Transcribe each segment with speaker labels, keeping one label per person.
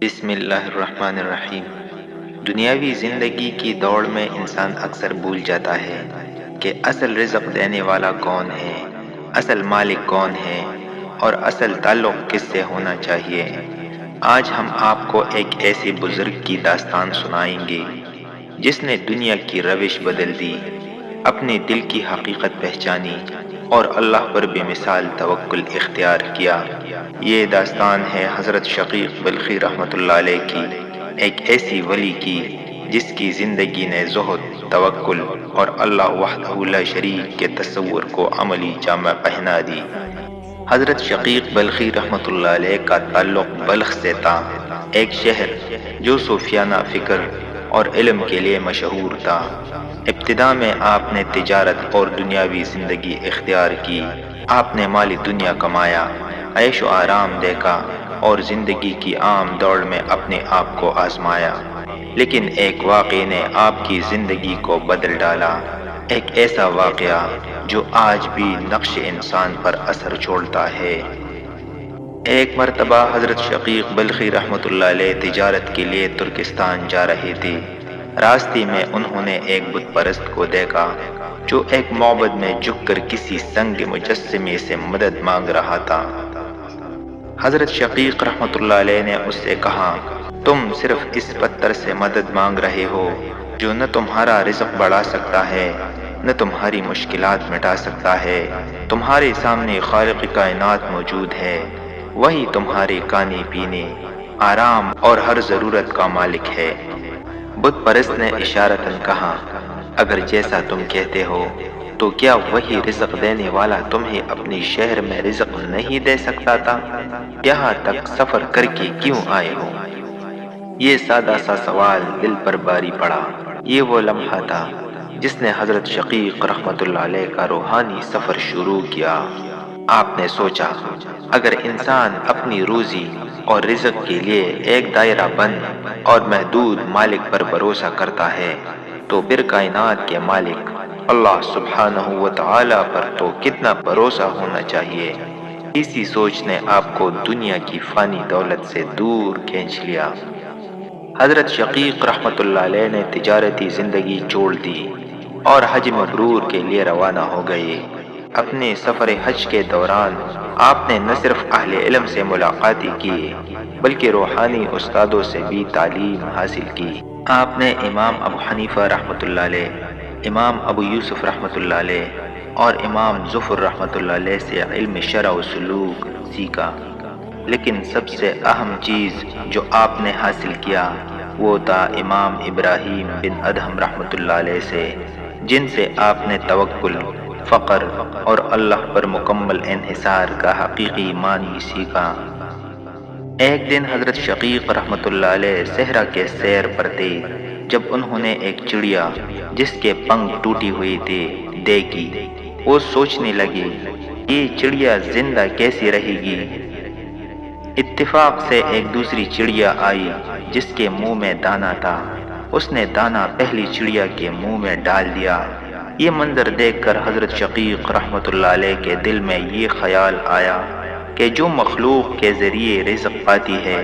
Speaker 1: بسم اللہ الرحمن الرحیم۔ دنیاوی زندگی کی دوڑ میں انسان اکثر بھول جاتا ہے کہ اصل رزق دینے والا کون ہے، اصل مالک کون ہے اور اصل تعلق کس سے ہونا چاہیے۔ آج ہم آپ کو ایک ایسے بزرگ کی داستان سنائیں گے جس نے دنیا کی روش بدل دی، اپنے دل کی حقیقت پہچانی اور اللہ پر بے مثال توکل اختیار کیا۔ یہ داستان ہے حضرت شقیق بلخی رحمۃ اللہ علیہ کی، ایک ایسی ولی کی جس کی زندگی نے زہد، توکل اور اللہ وحدہ لا شریک کے تصور کو عملی جامہ پہنا دی۔ حضرت شقیق بلخی رحمۃ اللہ علیہ کا تعلق بلخ سے تھا، ایک شہر جو صوفیانہ فکر اور علم کے لیے مشہور تھا۔ ابتدا میں آپ نے تجارت اور دنیاوی زندگی اختیار کی۔ آپ نے مالی دنیا کمایا، عیش و آرام دیکھا اور زندگی کی عام دوڑ میں اپنے آپ کو آزمایا۔ لیکن ایک واقعے نے آپ کی زندگی کو بدل ڈالا، ایک ایسا واقعہ جو آج بھی نقش انسان پر اثر چھوڑتا ہے۔ ایک مرتبہ حضرت شقیق بلخی رحمۃ اللہ علیہ تجارت کے لیے ترکستان جا رہے تھے۔ راستے میں انہوں نے ایک بت پرست کو دیکھا جو ایک معبد میں جھک کر کسی سنگ مجسمے سے مدد مانگ رہا تھا۔ حضرت شقیق رحمۃ اللہ علیہ نے اس سے کہا، تم صرف اس پتھر سے مدد مانگ رہے ہو جو نہ تمہارا رزق بڑھا سکتا ہے نہ تمہاری مشکلات مٹا سکتا ہے۔ تمہارے سامنے خالق کائنات موجود ہے، وہی تمہارے کھانے پینے، آرام اور ہر ضرورت کا مالک ہے۔ بت پرست نے اشارتاً کہا، اگر جیسا تم کہتے ہو تو کیا وہی رزق دینے والا تمہیں اپنے شہر میں رزق نہیں دے سکتا تھا؟ یہاں تک سفر کر کے کیوں آئے ہو؟ یہ سادہ سا سوال دل پر باری پڑا۔ یہ وہ لمحہ تھا جس نے حضرت شقیق رحمۃ اللہ علیہ کا روحانی سفر شروع کیا۔ آپ نے سوچا، اگر انسان اپنی روزی اور رزق کے لیے ایک دائرہ بند اور محدود مالک پر بھروسہ کرتا ہے تو پھر کائنات کے مالک اللہ سبحانہ و تعالی پر تو کتنا بھروسہ ہونا چاہیے۔ اسی سوچ نے آپ کو دنیا کی فانی دولت سے دور کھینچ لیا۔ حضرت شقیق رحمۃ اللہ علیہ نے تجارتی زندگی چھوڑ دی اور حج مبرور کے لیے روانہ ہو گئے۔ اپنے سفر حج کے دوران آپ نے نہ صرف اہل علم سے ملاقاتیں کی بلکہ روحانی استادوں سے بھی تعلیم حاصل کی۔ آپ نے امام ابو حنیفہ رحمۃ اللہ علیہ، امام ابو یوسف رحمۃ اللہ علیہ اور امام ظفر رحمۃ اللہ علیہ سے علم شرع و سلوک سیکھا، لیکن سب سے اہم چیز جو آپ نے حاصل کیا وہ تھا امام ابراہیم بن ادہم رحمۃ اللہ علیہ سے، جن سے آپ نے توکل، فقر اور اللہ پر مکمل انحصار کا حقیقی معنی سیکھا۔ ایک دن حضرت شقیق رحمۃ اللہ علیہ صحرا کے سیر پر تھے جب انہوں نے ایک چڑیا جس کے پنکھ ٹوٹی ہوئی تھے دیکھی۔ وہ سوچنے لگے، یہ چڑیا زندہ کیسی رہے گی؟ اتفاق سے ایک دوسری چڑیا آئی جس کے منہ میں دانا تھا۔ اس نے دانا پہلی چڑیا کے منہ میں ڈال دیا۔ یہ منظر دیکھ کر حضرت شقیق رحمۃ اللہ علیہ کے دل میں یہ خیال آیا کہ جو مخلوق کے ذریعے رزق پاتی ہے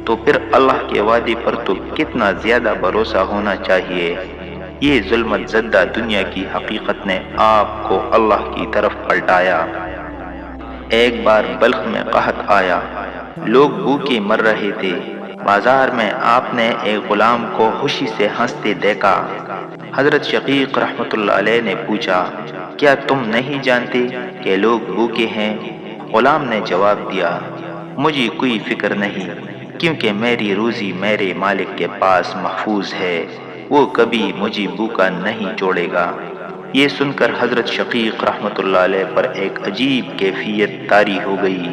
Speaker 1: تو پھر اللہ کے وعدے پر تو کتنا زیادہ بھروسہ ہونا چاہیے۔ یہ ظلمت زدہ دنیا کی حقیقت نے آپ کو اللہ کی طرف پلٹایا۔ ایک بار بلخ میں قحط آیا، لوگ بھوکے مر رہے تھے۔ بازار میں آپ نے ایک غلام کو خوشی سے ہنستے دیکھا۔ حضرت شقیق رحمۃ اللہ علیہ نے پوچھا، کیا تم نہیں جانتے کہ لوگ بھوکے ہیں؟ غلام نے جواب دیا، مجھے کوئی فکر نہیں، کیونکہ میری روزی میرے مالک کے پاس محفوظ ہے، وہ کبھی مجھے بھوکا نہیں چھوڑے گا۔ یہ سن کر حضرت شقیق رحمۃ اللہ علیہ پر ایک عجیب کیفیت طاری ہو گئی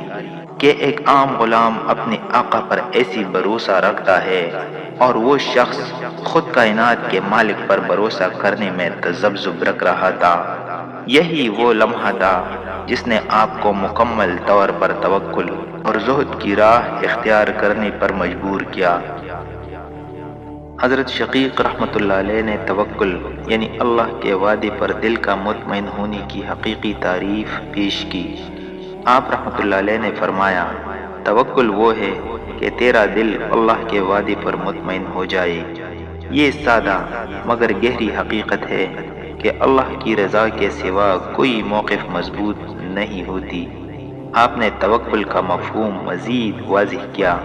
Speaker 1: کہ ایک عام غلام اپنے آقا پر ایسی بھروسہ رکھتا ہے اور وہ شخص خود کائنات کے مالک پر بھروسہ کرنے میں تذبذب رکھ رہا تھا۔ یہی وہ لمحہ تھا جس نے آپ کو مکمل طور پر توکل اور زہد کی راہ اختیار کرنے پر مجبور کیا۔ حضرت شقیق رحمۃ اللہ علیہ نے توکل یعنی اللہ کے وعدے پر دل کا مطمئن ہونے کی حقیقی تعریف پیش کی۔ آپ رحمۃ اللہ علیہ نے فرمایا، توکل وہ ہے کہ تیرا دل اللہ کے وعدے پر مطمئن ہو جائے۔ یہ سادہ مگر گہری حقیقت ہے کہ اللہ کی رضا کے سوا کوئی موقف مضبوط نہیں ہوتی۔ آپ نے توکل کا مفہوم مزید واضح کیا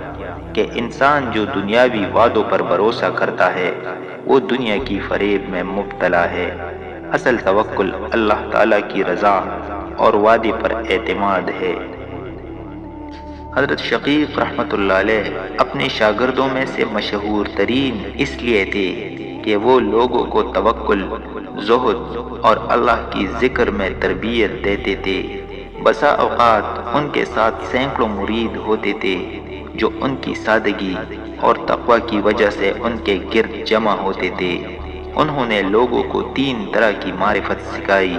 Speaker 1: کہ انسان جو دنیاوی وعدوں پر بھروسہ کرتا ہے وہ دنیا کی فریب میں مبتلا ہے۔ اصل توکل اللہ تعالیٰ کی رضا اور وعدے پر اعتماد ہے۔ حضرت شقیق رحمۃ اللہ علیہ اپنے شاگردوں میں سے مشہور ترین اس لیے تھے کہ وہ لوگوں کو توکل، زہد اور اللہ کی ذکر میں تربیت دیتے تھے۔ بسا اوقات ان کے ساتھ سینکڑوں مرید ہوتے تھے جو ان کی سادگی اور تقوی کی وجہ سے ان کے گرد جمع ہوتے تھے۔ انہوں نے لوگوں کو 3 طرح کی معرفت سکھائی: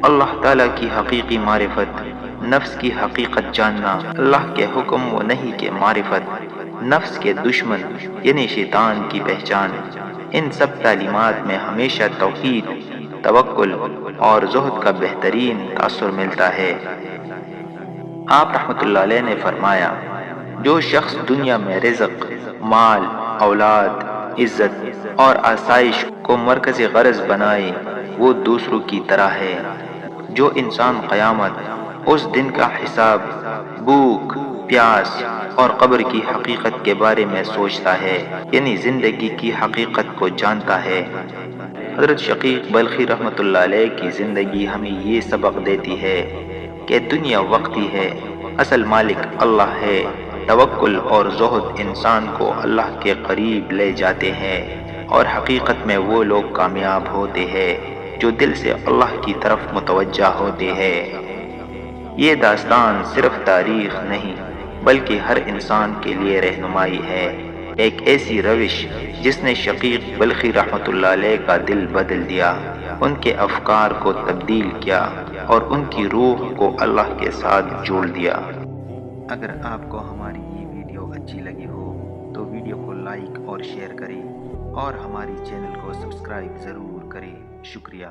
Speaker 1: اللہ تعالیٰ کی حقیقی معرفت، نفس کی حقیقت جاننا، اللہ کے حکم و نہی کے معرفت، نفس کے دشمن یعنی شیطان کی پہچان۔ ان سب تعلیمات میں ہمیشہ توحید، توکل اور زہد کا بہترین تاثر ملتا ہے۔ آپ رحمۃ اللہ علیہ نے فرمایا، جو شخص دنیا میں رزق، مال، اولاد، عزت اور آسائش کو مرکز غرض بنائے وہ دوسروں کی طرح ہے۔ جو انسان قیامت، اس دن کا حساب، بھوک، پیاس اور قبر کی حقیقت کے بارے میں سوچتا ہے، یعنی زندگی کی حقیقت کو جانتا ہے۔ حضرت شقیق بلخی رحمۃ اللہ علیہ کی زندگی ہمیں یہ سبق دیتی ہے کہ دنیا وقتی ہے، اصل مالک اللہ ہے۔ توکل اور زہد انسان کو اللہ کے قریب لے جاتے ہیں اور حقیقت میں وہ لوگ کامیاب ہوتے ہیں جو دل سے اللہ کی طرف متوجہ ہوتے ہیں۔ یہ داستان صرف تاریخ نہیں بلکہ ہر انسان کے لیے رہنمائی ہے، ایک ایسی روش جس نے شقیق بلخی رحمۃ اللہ علیہ کا دل بدل دیا، ان کے افکار کو تبدیل کیا اور ان کی روح کو اللہ کے ساتھ جوڑ دیا۔ اگر آپ کو ہماری یہ ویڈیو اچھی لگی ہو تو ویڈیو کو لائک اور شیئر کریں اور ہماری چینل کو سبسکرائب ضرور کریں۔ شکریہ۔